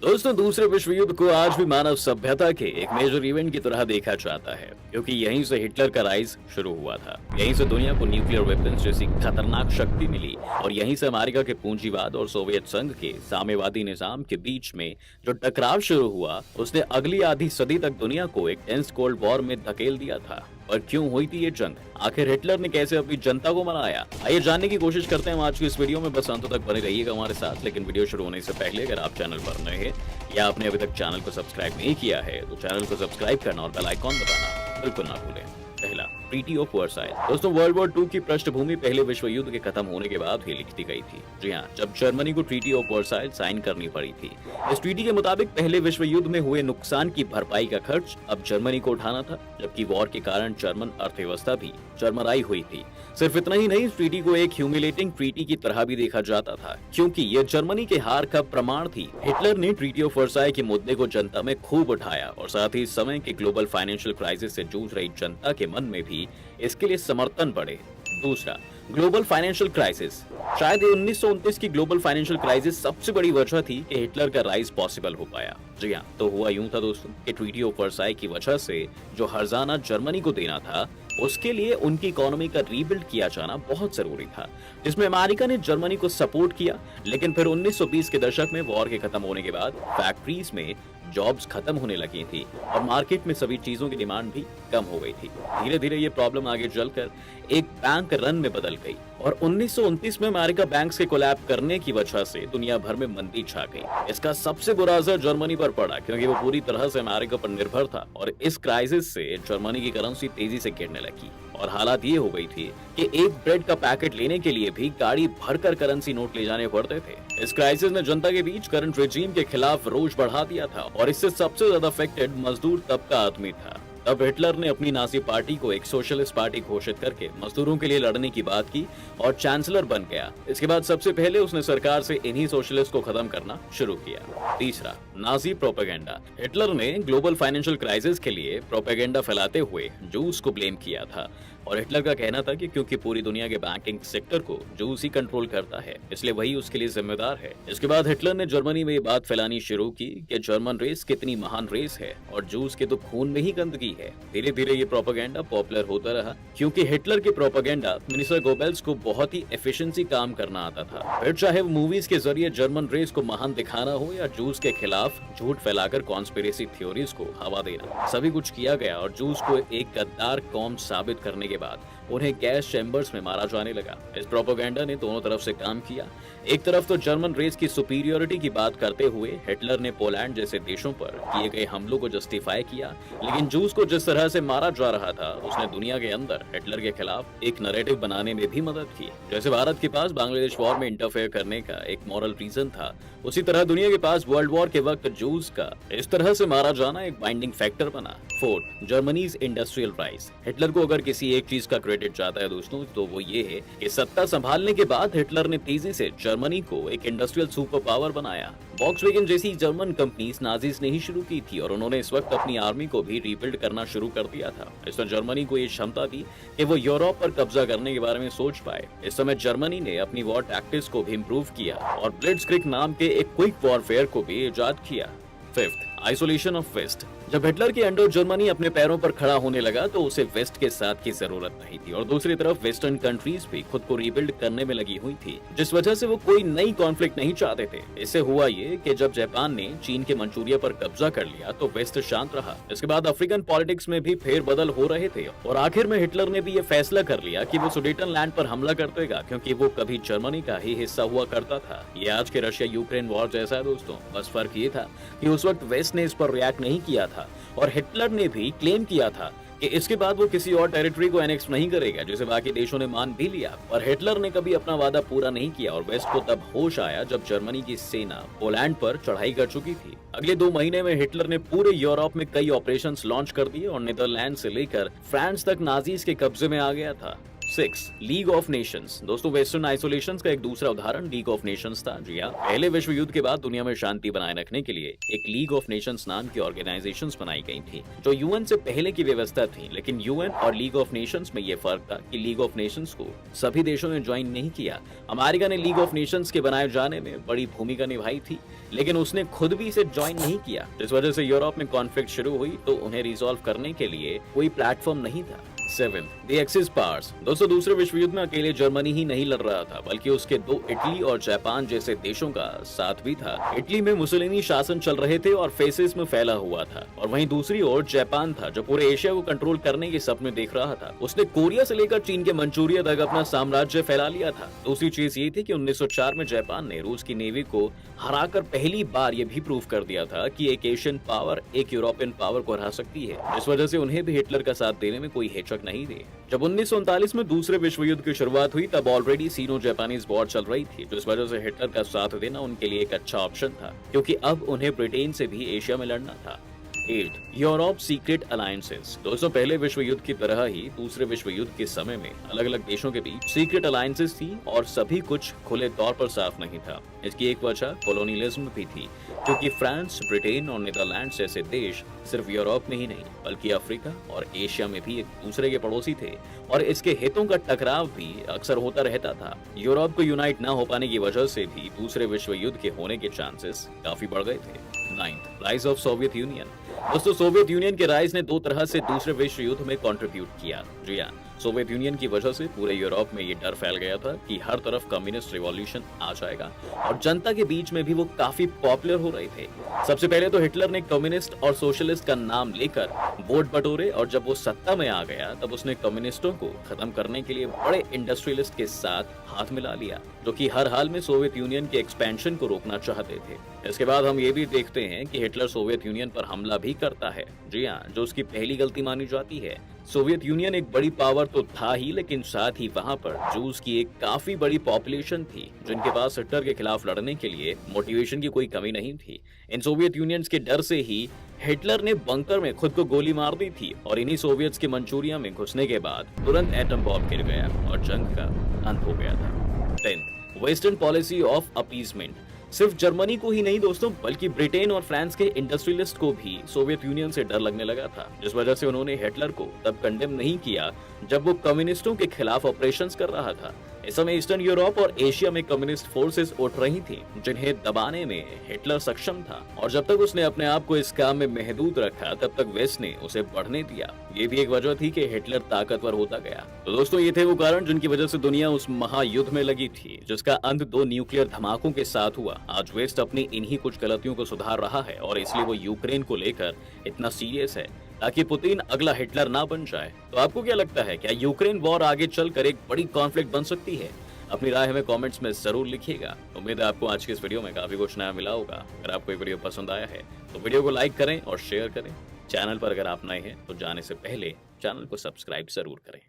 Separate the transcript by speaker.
Speaker 1: दोस्तों, दूसरे विश्व युद्ध को आज भी मानव सभ्यता के एक मेजर इवेंट की तरह देखा जाता है, क्योंकि यहीं से हिटलर का राइज शुरू हुआ था। यहीं से दुनिया को न्यूक्लियर वेपन्स जैसी खतरनाक शक्ति मिली और यहीं से अमेरिका के पूंजीवाद और सोवियत संघ के साम्यवादी निजाम के बीच में जो टकराव शुरू हुआ, उसने अगली आधी सदी तक दुनिया को एक टेंस कोल्ड वॉर में धकेल दिया था। और क्यों हुई थी ये जंग? आखिर हिटलर ने कैसे अपनी जनता को मनाया? आइए जानने की कोशिश करते हैं आज की इस वीडियो में। बस अंत तक बने रहिएगा हमारे साथ। लेकिन वीडियो शुरू होने से पहले अगर आप चैनल पर नए हैं या आपने अभी तक चैनल को सब्सक्राइब नहीं किया है तो चैनल को सब्सक्राइब करना और बेल आइकॉन दबाना बिल्कुल ना भूलें। पहला, ट्रीटी ऑफ वर्साइल। दोस्तों, वर्ल्ड वॉर 2 की पृष्ठभूमि पहले विश्व युद्ध के खत्म होने के बाद ही लिख दी गई थी। जी हाँ, जब जर्मनी को ट्रीटी ऑफ वर्साइल साइन करनी पड़ी थी। इस ट्रीटी के मुताबिक पहले विश्व युद्ध में हुए नुकसान की भरपाई का खर्च अब जर्मनी को उठाना था, जबकि वॉर के कारण जर्मन अर्थव्यवस्था भी चरमराई हुई थी। सिर्फ इतना ही नहीं, इस ट्रीटी को एक ह्यूमिलेटिंग ट्रीटी की तरह भी देखा जाता था, क्योंकि ये जर्मनी के हार का प्रमाण थी। हिटलर ने ट्रीटी ऑफ वर्साइल के मुद्दे को जनता में खूब उठाया और साथ ही इस समय के ग्लोबल फाइनेंशियल क्राइसिस से जूझ रही जनता के मन में भी इसके लिए समर्थन बढ़े। दूसरा, ग्लोबल फाइनेंशियल क्राइसिस। शायद 1929 की ग्लोबल फाइनेंशियल क्राइसिस सबसे बड़ी वजह थी कि हिटलर का राइज पॉसिबल हो पाया। जी हाँ, तो हुआ यूं था दोस्तों कि ट्रीटी ऑफ वर्साइल की वजह से जो हर्जाना जर्मनी को देना था, उसके लिए उनकी इकोनॉमी का रीबिल्ड किया जाना बहुत जरूरी था, जिसमें अमेरिका ने जर्मनी को सपोर्ट किया। लेकिन फिर 1920 के दशक में वॉर के खत्म होने के बाद फैक्ट्रीज में जॉब्स खत्म होने लगी थी और मार्केट में सभी चीजों की डिमांड भी कम हो गई थी। धीरे धीरे ये प्रॉब्लम आगे चलकर एक बैंक रन में बदल गई और 1929 में अमेरिका बैंक्स के कोलैप करने की वजह से दुनिया भर में मंदी छा गई। इसका सबसे बुरा असर जर्मनी पर पड़ा, क्योंकि वो पूरी तरह से अमेरिका पर निर्भर था और इस क्राइसिस से जर्मनी की करेंसी तेजी से गिरने लगी और हालात ये हो गई थी कि एक ब्रेड का पैकेट लेने के लिए भी गाड़ी भरकर करेंसी नोट ले जाने पड़ते थे। इस क्राइसिस ने जनता के बीच करंट रेजीम के खिलाफ रोष बढ़ा दिया था और इससे सबसे ज्यादा अफेक्टेड मजदूर तबका आदमी था। तब हिटलर ने अपनी नाजी पार्टी को एक सोशलिस्ट पार्टी घोषित करके मजदूरों के लिए लड़ने की बात की और चांसलर बन गया। इसके बाद सबसे पहले उसने सरकार से इन्हीं सोशलिस्ट को खत्म करना शुरू किया। तीसरा, नाजी प्रोपेगेंडा। हिटलर ने ग्लोबल फाइनेंशियल क्राइसिस के लिए प्रोपेगेंडा फैलाते हुए जूस को ब्लेम किया था और हिटलर का कहना था कि क्योंकि पूरी दुनिया के बैंकिंग सेक्टर को जूस ही कंट्रोल करता है, इसलिए वही उसके लिए जिम्मेदार है। इसके बाद हिटलर ने जर्मनी में ये बात फैलानी शुरू की कि जर्मन रेस कितनी महान रेस है और जूस के तो खून में ही गंदगी है। धीरे धीरे ये प्रोपेगेंडा पॉपुलर होता रहा, क्योंकि हिटलर के प्रोपेगेंडा मिनिस्टर गोबेल्स को बहुत ही एफिशिएंसी काम करना आता था। फिर चाहे वो मूवीज के जरिए जर्मन रेस को महान दिखाना हो या जूस के खिलाफ झूठ फैलाकर कॉन्स्पिरेसी थ्योरीज को हवा देना, सभी कुछ किया गया और जूस को एक गद्दार कौम साबित करने के बाद उन्हें गैस चैम्बर्स में मारा जाने लगा। इस प्रोपेगेंडा ने दोनों तरफ से काम किया। एक तरफ तो जर्मन रेस की सुपीरियोरिटी की बात करते हुए हिटलर ने पोलैंड जैसे देशों पर किए गए हमलों को जस्टिफाई किया, लेकिन जूस को जिस तरह से मारा जा रहा था, उसने दुनिया के अंदर हिटलर के खिलाफ एक नैरेटिव बनाने में भी मदद की। जैसे भारत के पास बांग्लादेश वॉर में इंटरफेयर करने का एक मॉरल रीजन था, उसी तरह दुनिया के पास वर्ल्ड वॉर के वक्त जूस का इस तरह से मारा जाना एक बाइंडिंग फैक्टर बना। Fourth, Germany's industrial rise. Hitler को अगर किसी एक चीज का क्रेडिट जाता है दोस्तों, तो वो ये है कि सत्ता संभालने के बाद हिटलर ने तेजी से जर्मनी को एक इंडस्ट्रियल सुपर पावर बनाया। वॉक्सवैगन जैसी जर्मन कंपनीज नाजीज ने ही शुरू की थी और उन्होंने इस वक्त अपनी आर्मी को भी रीबिल्ड करना शुरू कर दिया था। इसमें जर्मनी को ये क्षमता थी कि वो यूरोप पर कब्जा करने के बारे में सोच पाए। इस समय जर्मनी ने अपनी वॉर टैक्टिक्स को भी इम्प्रूव किया और ब्लिट्जक्रिग नाम के एक क्विक वॉरफेयर को भी इजाद किया। Fifth, isolation of west. जब हिटलर के अंडर जर्मनी अपने पैरों पर खड़ा होने लगा तो उसे वेस्ट के साथ की जरूरत नहीं थी और दूसरी तरफ वेस्टर्न कंट्रीज भी खुद को रीबिल्ड करने में लगी हुई थी, जिस वजह से वो कोई नई कॉन्फ्लिक्ट नहीं चाहते थे। इससे हुआ ये कि जब जापान ने चीन के मंचूरिया पर कब्जा कर लिया तो वेस्ट शांत रहा। इसके बाद अफ्रीकन पॉलिटिक्स में भी फेरबदल हो रहे थे और आखिर में हिटलर ने भी ये फैसला कर लिया कि वो सुडेटन लैंड पर हमला कर देगा, क्योंकि वो कभी जर्मनी का ही हिस्सा हुआ करता था। ये आज के रशिया यूक्रेन वॉर जैसा है दोस्तों, बस फर्क ये था कि उस वक्त वेस्ट ने इस पर रिएक्ट नहीं किया था और हिटलर ने भी क्लेम किया था कि इसके बाद वो किसी और टेरिटरी को एनेक्स नहीं करेगा, जिसे बाकी देशों ने मान भी लिया। पर हिटलर ने कभी अपना वादा पूरा नहीं किया और वेस्ट को तब होश आया जब जर्मनी की सेना पोलैंड पर चढ़ाई कर चुकी थी। अगले 2 महीने में हिटलर ने पूरे यूरोप में कई ऑपरेशंस लॉन्च कर दिए और नीदरलैंड से लेकर फ्रांस तक नाजीज के कब्जे में आ गया था। 6 लीग ऑफ नेशंस। दोस्तों वेस्टर्न आइसोलेशन का एक दूसरा उदाहरण लीग ऑफ नेशंस था। जी हाँ, पहले विश्व युद्ध के बाद दुनिया में शांति बनाए रखने के लिए एक लीग ऑफ नेशंस नाम की ऑर्गेनाइजेशंस बनाई गई थी, जो यूएन से पहले की व्यवस्था थी। लेकिन यूएन और लीग ऑफ नेशंस में ये फर्क था कि लीग ऑफ नेशंस को सभी देशों ने ज्वाइन नहीं किया। अमेरिका ने लीग ऑफ नेशंस के बनाए जाने में बड़ी भूमिका निभाई थी, लेकिन उसने खुद भी इसे ज्वाइन नहीं किया, जिस वजह से यूरोप में कॉन्फ्लिक्ट शुरू हुई तो उन्हें रिजॉल्व करने के लिए कोई प्लेटफॉर्म नहीं था। 7 द एक्सिस पावर्स। दोस्तों दूसरे विश्व युद्ध में अकेले जर्मनी ही नहीं लड़ रहा था, बल्कि उसके दो इटली और जापान जैसे देशों का साथ भी था। इटली में मुसोलिनी शासन चल रहे थे और फेसिज्म फैला हुआ था, और वहीं दूसरी ओर जापान था जो पूरे एशिया को कंट्रोल करने के सपने देख रहा था। उसने कोरिया से लेकर चीन के मंचूरिया तक अपना साम्राज्य फैला लिया था। दूसरी चीज ये थी कि 1904 में जापान ने रूस की नेवी को हराकर पहली बार ये भी प्रूव कर दिया था कि एक एशियन पावर एक यूरोपियन पावर को हरा सकती है। इस वजह से उन्हें भी हिटलर का साथ देने में कोई हिचक नहीं थी। जब 1939 में दूसरे विश्व युद्ध की शुरुआत हुई तब ऑलरेडी सीनो जापानीज वॉर चल रही थी, तो इस वजह से हिटलर का साथ देना उनके लिए एक अच्छा ऑप्शन था, क्योंकि अब उन्हें ब्रिटेन से भी एशिया में लड़ना था। 8 यूरोप सीक्रेट अलायंसेस। दोस्तों पहले विश्व युद्ध की तरह ही दूसरे विश्व युद्ध के समय में अलग अलग देशों के बीच सीक्रेट अलायंसेस थी, और सभी कुछ खुले तौर पर साफ नहीं था। इसकी एक वजह कॉलोनियलिज्म भी थी, क्योंकि फ्रांस, ब्रिटेन और नीदरलैंड्स जैसे देश सिर्फ यूरोप में ही नहीं बल्कि अफ्रीका और एशिया में भी एक दूसरे के पड़ोसी थे, और इसके हितों का टकराव भी अक्सर होता रहता था। यूरोप को यूनाइट न हो पाने की वजह से भी दूसरे विश्व युद्ध के होने के चांसेस काफी बढ़ गए थे। 9 राइज ऑफ सोवियत यूनियन। दोस्तों सोवियत यूनियन के राइज ने दो तरह से दूसरे विश्व युद्ध में कंट्रीब्यूट किया। जी हाँ, सोवियत यूनियन की वजह से पूरे यूरोप में ये डर फैल गया था कि हर तरफ कम्युनिस्ट रिवॉल्यूशन आ जाएगा, और जनता के बीच में भी वो काफी पॉपुलर हो रहे थे। सबसे पहले तो हिटलर ने कम्युनिस्ट और सोशलिस्ट का नाम लेकर वोट बटोरे, और जब वो सत्ता में आ गया तब उसने कम्युनिस्टों को खत्म करने के लिए बड़े इंडस्ट्रियलिस्ट के साथ हाथ मिला लिया, जो कि हर हाल में सोवियत यूनियन के एक्सपेंशन को रोकना चाहते थे। इसके बाद हम ये भी देखते हैं कि हिटलर सोवियत यूनियन पर हमला भी करता है। जी हाँ, जो उसकी पहली गलती मानी जाती है। सोवियत यूनियन एक बड़ी पावर तो था ही, लेकिन साथ ही वहाँ पर जूस की एक काफी बड़ी पॉपुलेशन थी, जिनके पास हिटलर के खिलाफ लड़ने के लिए मोटिवेशन की कोई कमी नहीं थी। इन सोवियत यूनियंस के डर से ही हिटलर ने बंकर में खुद को गोली मार दी थी, और इन्हीं सोवियट्स के मंचूरिया में घुसने के बाद तुरंत एटम बॉम्ब गिर गया और जंग का अंत हो गया था। 10 वेस्टर्न पॉलिसी ऑफ अपीसमेंट। सिर्फ जर्मनी को ही नहीं दोस्तों, बल्कि ब्रिटेन और फ्रांस के इंडस्ट्रियलिस्ट को भी सोवियत यूनियन से डर लगने लगा था, जिस वजह से उन्होंने हिटलर को तब कंडेम नहीं किया जब वो कम्युनिस्टों के खिलाफ ऑपरेशंस कर रहा था। इस समय ईस्टर्न यूरोप और एशिया में कम्युनिस्ट फोर्सेस उठ रही थी, जिन्हें दबाने में हिटलर सक्षम था, और जब तक उसने अपने आप को इस काम में महदूद रखा तब तक वेस्ट ने उसे बढ़ने दिया। ये भी एक वजह थी कि हिटलर ताकतवर होता गया। तो दोस्तों ये थे वो कारण जिनकी वजह से दुनिया उस महायुद्ध में लगी थी, जिसका अंत 2 न्यूक्लियर धमाकों के साथ हुआ। आज वेस्ट अपनी इन्हीं कुछ गलतियों को सुधार रहा है, और इसलिए वो यूक्रेन को लेकर इतना सीरियस है, ताकि पुतिन अगला हिटलर ना बन जाए। तो आपको क्या लगता है, क्या यूक्रेन वॉर आगे चलकर एक बड़ी कॉन्फ्लिक्ट बन सकती है? अपनी राय हमें कमेंट्स में जरूर लिखिएगा। उम्मीद है आपको आज के इस वीडियो में काफी कुछ नया मिला होगा। अगर आपको ये वीडियो पसंद आया है तो वीडियो को लाइक करें और शेयर करें। चैनल पर अगर आप नए हैं तो जाने से पहले चैनल को सब्सक्राइब जरूर करें।